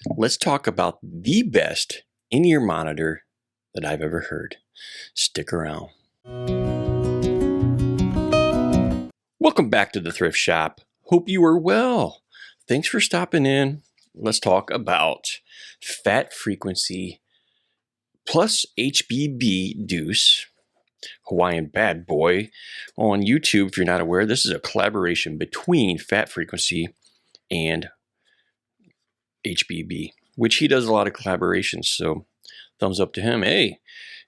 let's talk about the best in-ear monitor that I've ever heard. Stick around. Welcome back to the Thrift Shop. Hope you are well. Thanks for stopping in. Let's talk about FatFreq plus HBB Deuce, Hawaiian Bad Boy. On YouTube, if you're not aware, this is a collaboration between FatFreq and HBB, which he does a lot of collaborations, so thumbs up to him. Hey,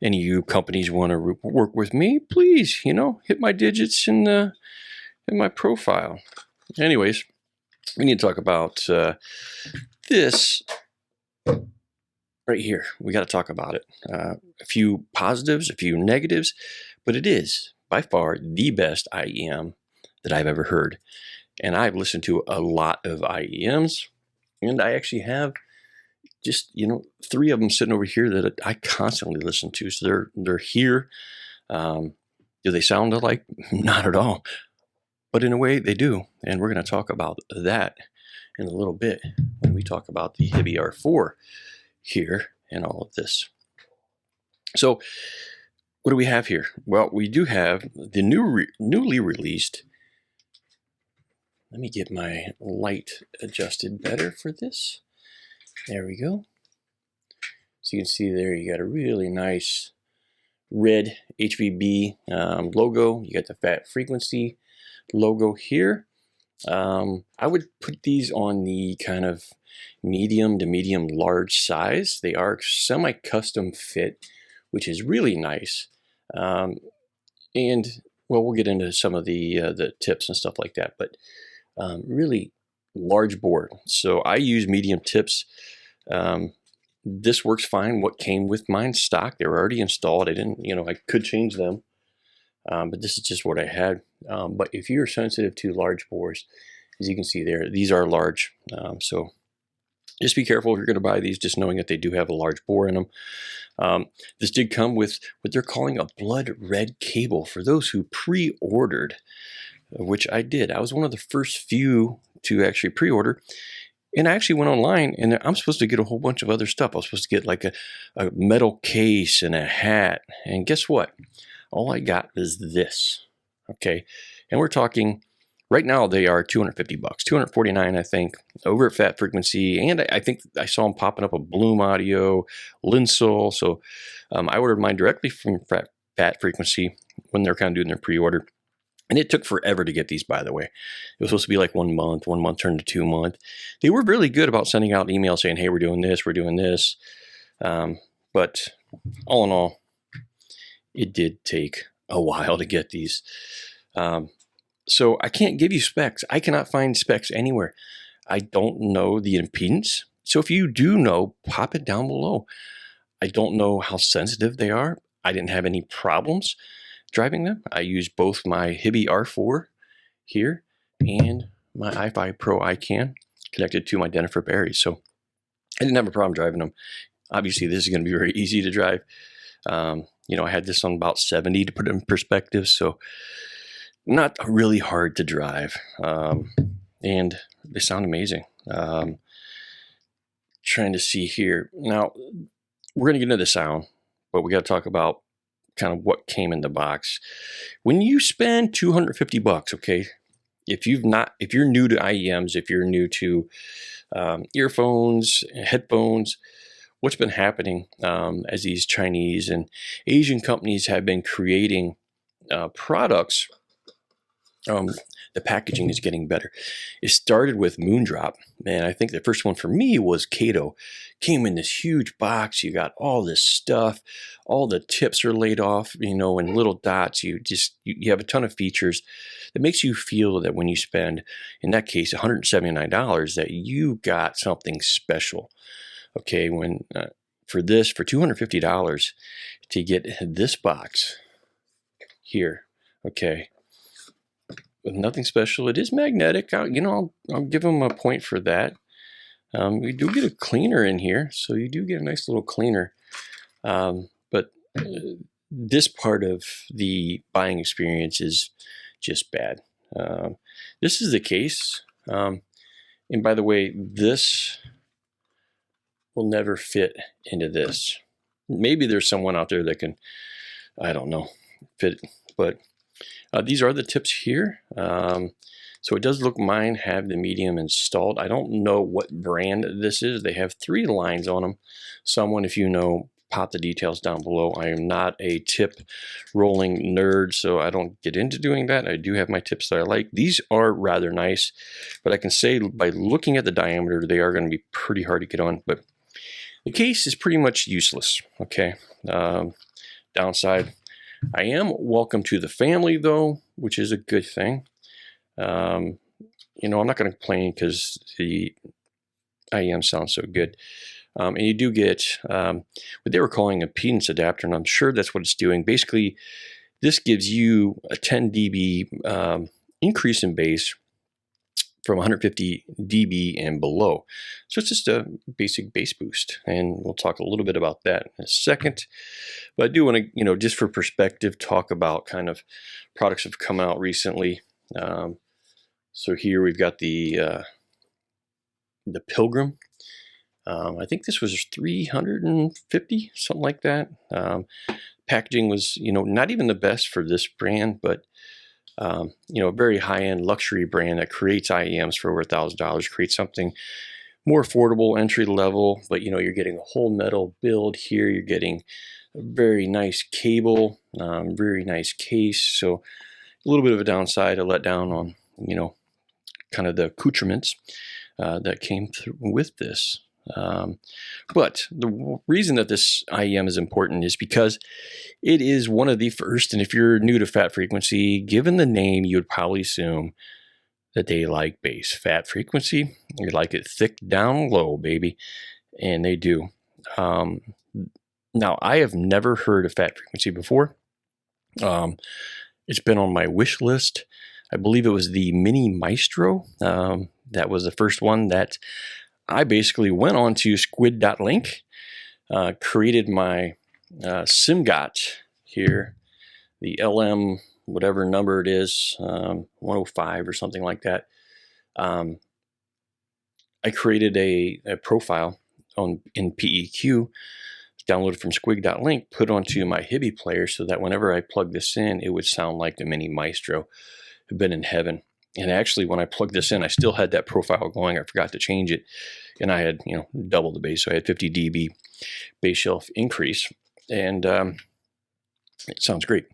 any of you companies want to work with me, please, hit my digits in my profile. Anyways, we need to talk about this right here. We got to talk about it. A few positives, a few negatives, but it is by far the best IEM that I've ever heard. And I've listened to a lot of IEMs, and I actually have just, 3 of them sitting over here that I constantly listen to. So they're here. Do they sound alike? Not at all. But in a way, they do. And we're going to talk about that in a little bit when we talk about the HBB R4 here and all of this. So what do we have here? Well, we do have the newly released. Let me get my light adjusted better for this. There we go. So you can see there you got a really nice red HBB logo. You got the FatFreq logo here. I would put these on the kind of medium to medium large size. They are semi-custom fit, which is really nice. And well, we'll get into some of the tips and stuff like that, but really large board. So I use medium tips. This works fine. What came with mine stock, they were already installed. I didn't, I could change them, but this is just what I had. But if you're sensitive to large bores, as you can see there, these are large. So just be careful if you're going to buy these, just knowing that they do have a large bore in them. This did come with what they're calling a blood red cable for those who pre-ordered, which I did. I was one of the first few to actually pre-order. And I actually went online, and I'm supposed to get a whole bunch of other stuff. I was supposed to get like a metal case and a hat. And guess what? All I got is this. Okay. And we're talking, right now they are $250, $249, I think, over at FatFreq. And I think I saw them popping up a Bloom Audio, Linsol. So I ordered mine directly from FatFreq when they're kind of doing their pre-order. And it took forever to get these, by the way. It was supposed to be like 1 month. 1 month turned to 2 months. They were really good about sending out emails saying, hey, we're doing this, we're doing this. But all in all, it did take a while to get these. So I can't give you specs. I cannot find specs anywhere. I don't know the impedance. So if you do know, pop it down below. I don't know how sensitive they are. I didn't have any problems driving them. I used both my HBB R4 here and my IFI Pro Ican connected to my Denefrips Ares. So I didn't have a problem driving them. Obviously, this is going to be very easy to drive. I had this on about 70 to put it in perspective, so not really hard to drive. And they sound amazing. Trying to see here. Now, we're going to get into the sound, but we got to talk about kind of what came in the box. When you spend $250, okay, if you're new to IEMs, if you're new to earphones, headphones, what's been happening as these Chinese and Asian companies have been creating products, the packaging is getting better. It started with Moondrop, and I think the first one for me was Kato. Came in this huge box. You got all this stuff. All the tips are laid off, in little dots. You have a ton of features that makes you feel that when you spend, in that case, $179, that you got something special. Okay, when for $250 to get this box here, okay, with nothing special. It is magnetic. I'll give them a point for that. We do get a cleaner in here, so you do get a nice little cleaner. But this part of the buying experience is just bad. This is the case. And by the way, this will never fit into this. Maybe there's someone out there that can, I don't know, fit, but these are the tips here. So it does look mine have the medium installed. I don't know what brand this is. They have 3 lines on them. Someone, if you know, pop the details down below. I am not a tip rolling nerd, so I don't get into doing that. I do have my tips that I like. These are rather nice, but I can say by looking at the diameter, they are going to be pretty hard to get on. But the case is pretty much useless, okay? Downside, I am welcome to the family though, which is a good thing. You know, I'm not going to complain because the IEM sounds so good. And you do get what they were calling a impedance adapter, and I'm sure that's what it's doing. Basically, this gives you a 10 dB increase in bass from 150 dB and below. So it's just a basic bass boost, and we'll talk a little bit about that in a second. But I do want to, you know, just for perspective, talk about kind of products that have come out recently. So here we've got the Pilgrim. I think this was 350, something like that. Packaging was, you know, not even the best for this brand, but you know, a very high-end luxury brand that creates IEMs for over $1,000, creates something more affordable, entry level, but you know, you're getting a whole metal build here. You're getting a very nice cable, very nice case. So a little bit of a downside, a letdown on, you know, kind of the accoutrements that came through with this. But the reason that this IEM is important is because it is one of the first, and if you're new to Fat Frequency, given the name, you would probably assume that they like bass. Fat Frequency, you like it thick down low, baby, and they do. Now, I have never heard of Fat Frequency before. It's been on my wish list. I believe it was the Mini Maestro. That was the first one that I basically went on to squid.link, created my SIMGOT here, the LM, whatever number it is, 105 or something like that. I created a profile in PEQ, downloaded from squig.link, put onto my Hibby player so that whenever I plug this in, it would sound like the Mini Maestro. I've been in heaven. And actually, when I plugged this in, I still had that profile going. I forgot to change it. And I had, you know, double the bass. So I had 50 dB bass shelf increase. And it sounds great.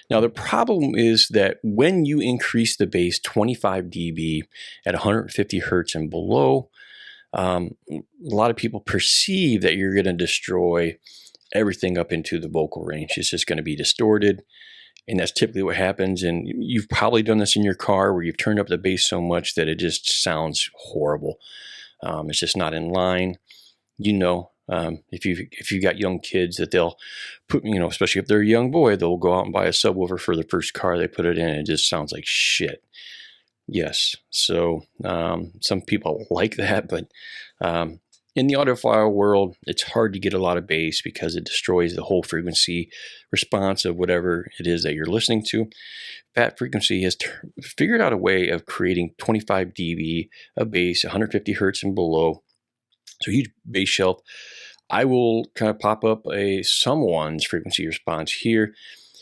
Now, the problem is that when you increase the bass 25 dB at 150 hertz and below, a lot of people perceive that you're going to destroy everything up into the vocal range. It's just going to be distorted. And that's typically what happens. And you've probably done this in your car where you've turned up the bass so much that it just sounds horrible. It's just not in line. You know, if you got young kids that they'll put, you know, especially if they're a young boy, they'll go out and buy a subwoofer for the first car they put it in, and it just sounds like shit. Yes. So some people like that, but in the audiophile world, it's hard to get a lot of bass because it destroys the whole frequency response of whatever it is that you're listening to. Fat Frequency has figured out a way of creating 25 dB of bass, 150 hertz and below. So huge bass shelf. I will kind of pop up someone's frequency response here.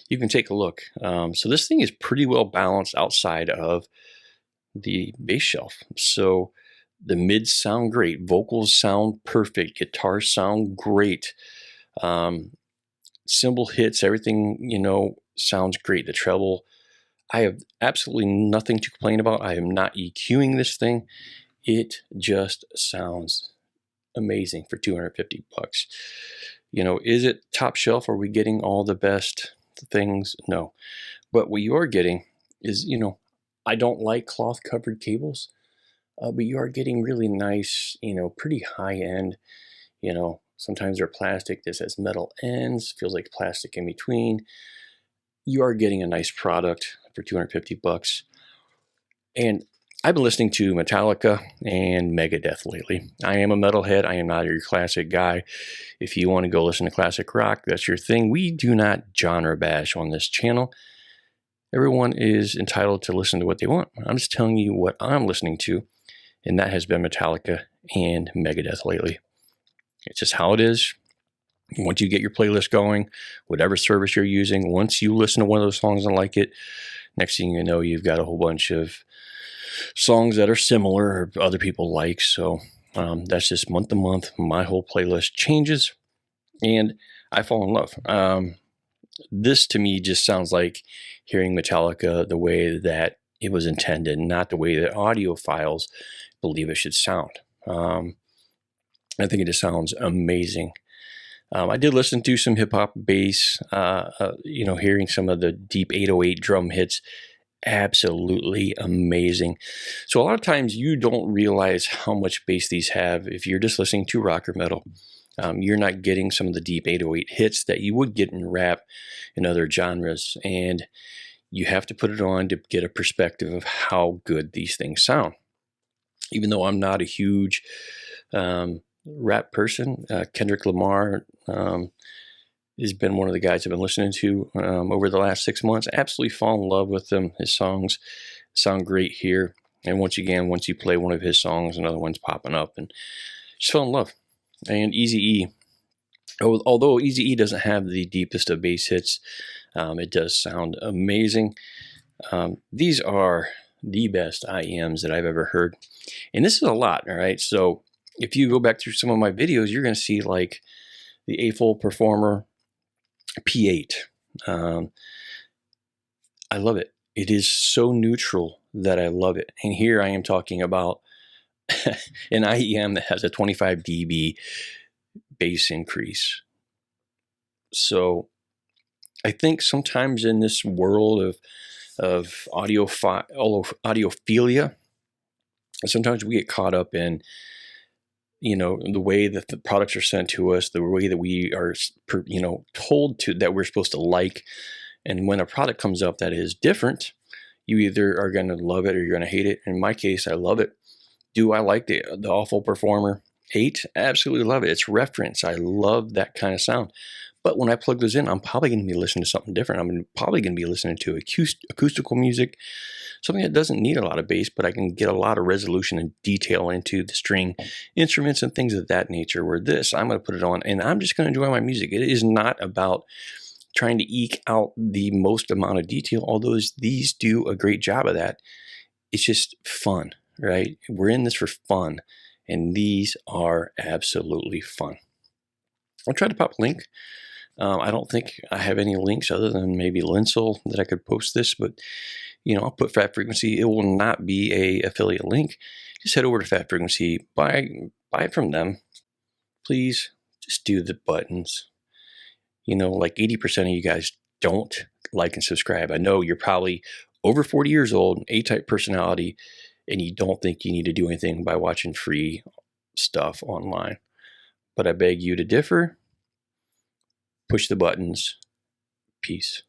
You can take a look. So this thing is pretty well balanced outside of the bass shelf. So the mids sound great, vocals sound perfect, guitars sound great, cymbal hits, everything, you know, sounds great. The treble, I have absolutely nothing to complain about. I am not EQing this thing. It just sounds amazing for 250 bucks. You know, is it top shelf? Are we getting all the best things? No. But what you are getting is, you know, I don't like cloth covered cables. But you are getting really nice, you know, pretty high end, you know, sometimes they're plastic. This has metal ends, feels like plastic in between. You are getting a nice product for 250 bucks. And I've been listening to Metallica and Megadeth lately. I am a metalhead. I am not your classic guy. If you want to go listen to classic rock, that's your thing. We do not genre bash on this channel. Everyone is entitled to listen to what they want. I'm just telling you what I'm listening to. And that has been Metallica and Megadeth lately. It's just how it is. Once you get your playlist going, whatever service you're using, once you listen to one of those songs and like it, next thing you know, you've got a whole bunch of songs that are similar or other people like. So that's just month to month. My whole playlist changes and I fall in love. This to me just sounds like hearing Metallica the way that it was intended, not the way that audiophiles believe it should sound. I think it just sounds amazing. I did listen to some hip hop bass, hearing some of the deep 808 drum hits. Absolutely amazing. So a lot of times you don't realize how much bass these have if you're just listening to rock or metal. You're not getting some of the deep 808 hits that you would get in rap and other genres, and you have to put it on to get a perspective of how good these things sound. Even though I'm not a huge rap person, Kendrick Lamar has been one of the guys I've been listening to over the last 6 months. Absolutely fall in love with him. His songs sound great here. And once you play one of his songs, another one's popping up, and just fell in love. And Eazy-E, although Eazy-E doesn't have the deepest of bass hits, it does sound amazing. These are the best IEMs that I've ever heard. And this is a lot, all right? So if you go back through some of my videos, you're going to see like the A-Full Performer P8. I love it. It is so neutral that I love it. And here I am talking about an IEM that has a 25 dB bass increase. So I think sometimes in this world of audiophilia, sometimes we get caught up in the way that the products are sent to us, the way that we are, told to that we're supposed to like. And when a product comes up that is different, you either are going to love it or you're going to hate it. In my case, I love it. Do I like the Awful Performer 8? Absolutely love it. It's reference. I love that kind of sound. But when I plug those in, I'm probably going to be listening to something different. I'm probably going to be listening to acoustical music, something that doesn't need a lot of bass, but I can get a lot of resolution and detail into the string instruments and things of that nature. Where this, I'm going to put it on and I'm just going to enjoy my music. It is not about trying to eke out the most amount of detail, although these do a great job of that. It's just fun, right? We're in this for fun, and these are absolutely fun. I'll try to pop a link. I don't think I have any links other than maybe Linsel that I could post this, but I'll put Fat Frequency. It will not be a affiliate link. Just head over to Fat Frequency, buy it from them. Please just do the buttons. Like 80% of you guys don't like and subscribe. I know you're probably over 40 years old, A-type personality, and you don't think you need to do anything by watching free stuff online. But I beg you to differ. Push the buttons. Peace.